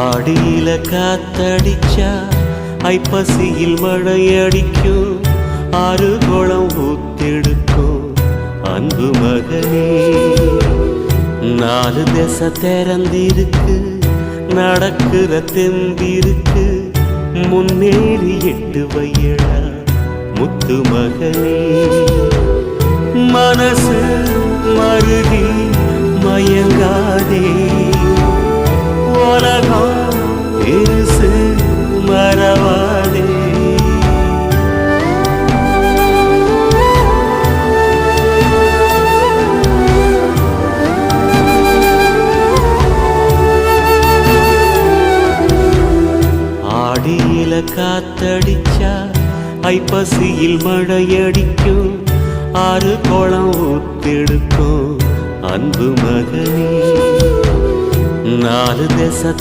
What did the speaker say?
ஆடியில காத்தடிச்சா ஐப்பசியில் மழையடிக்கும், ஆறு குளம் ஊத்தெடுக்கும் அன்பு மகனே. நாலு திசை திறந்திருக்கு, நடக்கிற தெம்பிருக்கு, முன்னேறி எட்டு வையடா முத்து மகனே. மனசு மருகி மயங்காதே, உலகம் இருசு மறவாதே. ஆடியில காத்தடிச்சா ஐப்பசியில் மழையடிக்கும், ஆறு குளம் ஊத்தெடுக்கும் அன்பு மகனே. நாலு திசை